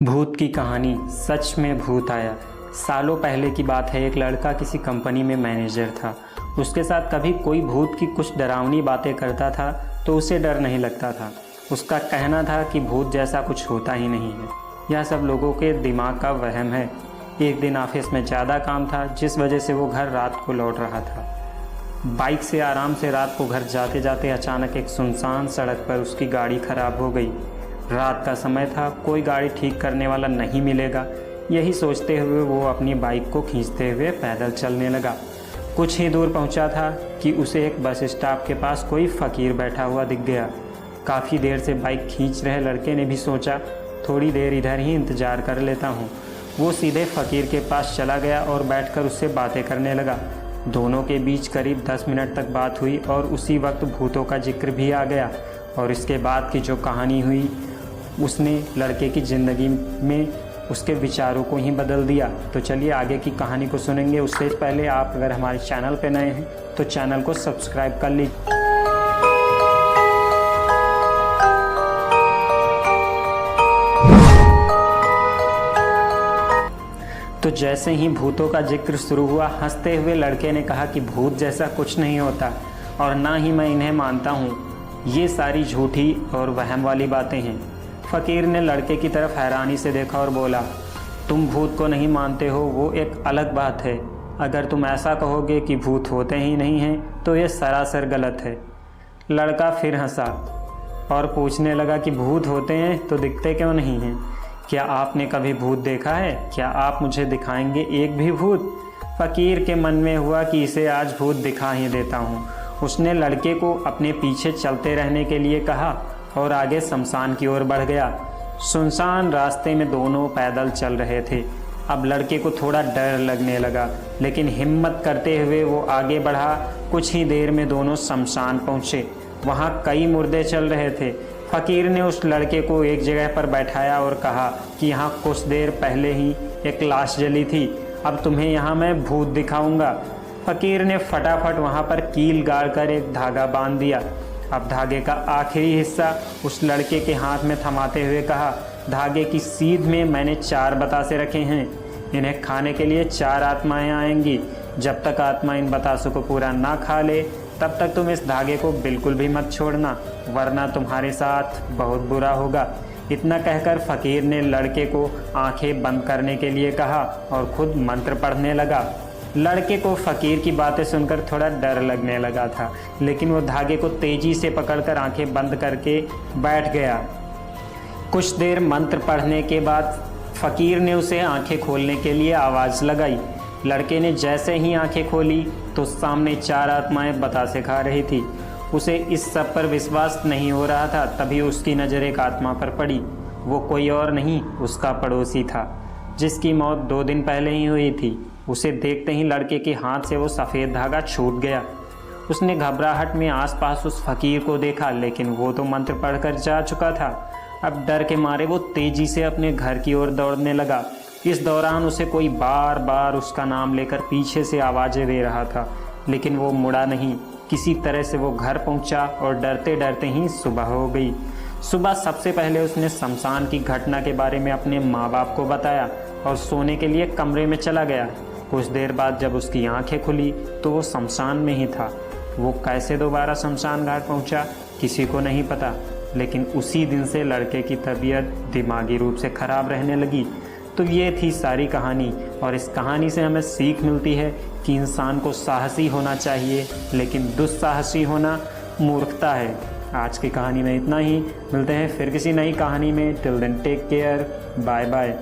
भूत की कहानी। सच में भूत आया। सालों पहले की बात है। एक लड़का किसी कंपनी में मैनेजर था। उसके साथ कभी कोई भूत की कुछ डरावनी बातें करता था तो उसे डर नहीं लगता था। उसका कहना था कि भूत जैसा कुछ होता ही नहीं है, यह सब लोगों के दिमाग का वहम है। एक दिन ऑफिस में ज़्यादा काम था, जिस वजह से वो घर रात को लौट रहा था। बाइक से आराम से रात को घर जाते जाते अचानक एक सुनसान सड़क पर उसकी गाड़ी खराब हो गई। रात का समय था, कोई गाड़ी ठीक करने वाला नहीं मिलेगा। यही सोचते हुए वो अपनी बाइक को खींचते हुए पैदल चलने लगा। कुछ ही दूर पहुंचा था कि उसे एक बस स्टॉप के पास कोई फ़कीर बैठा हुआ दिख गया। काफ़ी देर से बाइक खींच रहे लड़के ने भी सोचा थोड़ी देर इधर ही इंतज़ार कर लेता हूँ। वो सीधे फ़कीर के पास चला गया और बैठकर उससे बातें करने लगा। दोनों के बीच करीब 10 मिनट तक बात हुई और उसी वक्त भूतों का जिक्र भी आ गया। और इसके बाद की जो कहानी हुई उसने लड़के की ज़िंदगी में उसके विचारों को ही बदल दिया। तो चलिए आगे की कहानी को सुनेंगे। उससे पहले आप अगर हमारे चैनल पर नए हैं तो चैनल को सब्सक्राइब कर लीजिए। तो जैसे ही भूतों का जिक्र शुरू हुआ, हंसते हुए लड़के ने कहा कि भूत जैसा कुछ नहीं होता और ना ही मैं इन्हें मानता हूँ। ये सारी झूठी और वहम वाली बातें हैं। फ़कीर ने लड़के की तरफ हैरानी से देखा और बोला, तुम भूत को नहीं मानते हो वो एक अलग बात है। अगर तुम ऐसा कहोगे कि भूत होते ही नहीं हैं तो ये सरासर गलत है। लड़का फिर हंसा और पूछने लगा कि भूत होते हैं तो दिखते क्यों नहीं हैं? क्या आपने कभी भूत देखा है? क्या आप मुझे दिखाएंगे एक भी भूत? फ़कीर के मन में हुआ कि इसे आज भूत दिखा ही देता हूँ। उसने लड़के को अपने पीछे चलते रहने के लिए कहा और आगे शमशान की ओर बढ़ गया। सुनसान रास्ते में दोनों पैदल चल रहे थे। अब लड़के को थोड़ा डर लगने लगा, लेकिन हिम्मत करते हुए वो आगे बढ़ा। कुछ ही देर में दोनों शमशान पहुँचे। वहाँ कई मुर्दे चल रहे थे। फ़कीर ने उस लड़के को एक जगह पर बैठाया और कहा कि यहाँ कुछ देर पहले ही एक लाश जली थी। अब तुम्हें यहाँ मैं भूत दिखाऊंगा। फ़कीर ने फटाफट वहाँ पर कील गाड़ कर एक धागा बांध दिया। अब धागे का आखिरी हिस्सा उस लड़के के हाथ में थमाते हुए कहा, धागे की सीध में मैंने 4 बतासे रखे हैं। इन्हें खाने के लिए 4 आत्माएं आएंगी। जब तक आत्मा इन बतासों को पूरा ना खा ले तब तक तुम इस धागे को बिल्कुल भी मत छोड़ना, वरना तुम्हारे साथ बहुत बुरा होगा। इतना कहकर फ़कीर ने लड़के को आंखें बंद करने के लिए कहा और खुद मंत्र पढ़ने लगा। लड़के को फ़कीर की बातें सुनकर थोड़ा डर लगने लगा था, लेकिन वो धागे को तेज़ी से पकड़कर आंखें बंद करके बैठ गया। कुछ देर मंत्र पढ़ने के बाद फ़कीर ने उसे आंखें खोलने के लिए आवाज़ लगाई। लड़के ने जैसे ही आंखें खोली तो सामने 4 आत्माएं बतासे खा रही थी। उसे इस सब पर विश्वास नहीं हो रहा था। तभी उसकी नज़र एक आत्मा पर पड़ी। वो कोई और नहीं, उसका पड़ोसी था, जिसकी मौत 2 दिन पहले ही हुई थी। उसे देखते ही लड़के के हाथ से वो सफ़ेद धागा छूट गया। उसने घबराहट में आसपास उस फ़कीर को देखा, लेकिन वो तो मंत्र पढ़कर जा चुका था। अब डर के मारे वो तेज़ी से अपने घर की ओर दौड़ने लगा। इस दौरान उसे कोई बार बार उसका नाम लेकर पीछे से आवाज़ें दे रहा था, लेकिन वो मुड़ा नहीं। किसी तरह से वो घर पहुंचा और डरते डरते ही सुबह हो गई। सुबह सबसे पहले उसने शमशान की घटना के बारे में अपने माँ बाप को बताया और सोने के लिए कमरे में चला गया। कुछ देर बाद जब उसकी आंखें खुली तो वो शमशान में ही था। वो कैसे दोबारा शमशान घाट पहुंचा किसी को नहीं पता, लेकिन उसी दिन से लड़के की तबीयत दिमागी रूप से ख़राब रहने लगी। तो ये थी सारी कहानी, और इस कहानी से हमें सीख मिलती है कि इंसान को साहसी होना चाहिए, लेकिन दुस्साहसी होना मूर्खता है। आज की कहानी में इतना ही। मिलते हैं फिर किसी नई कहानी में। Till then take care, bye bye.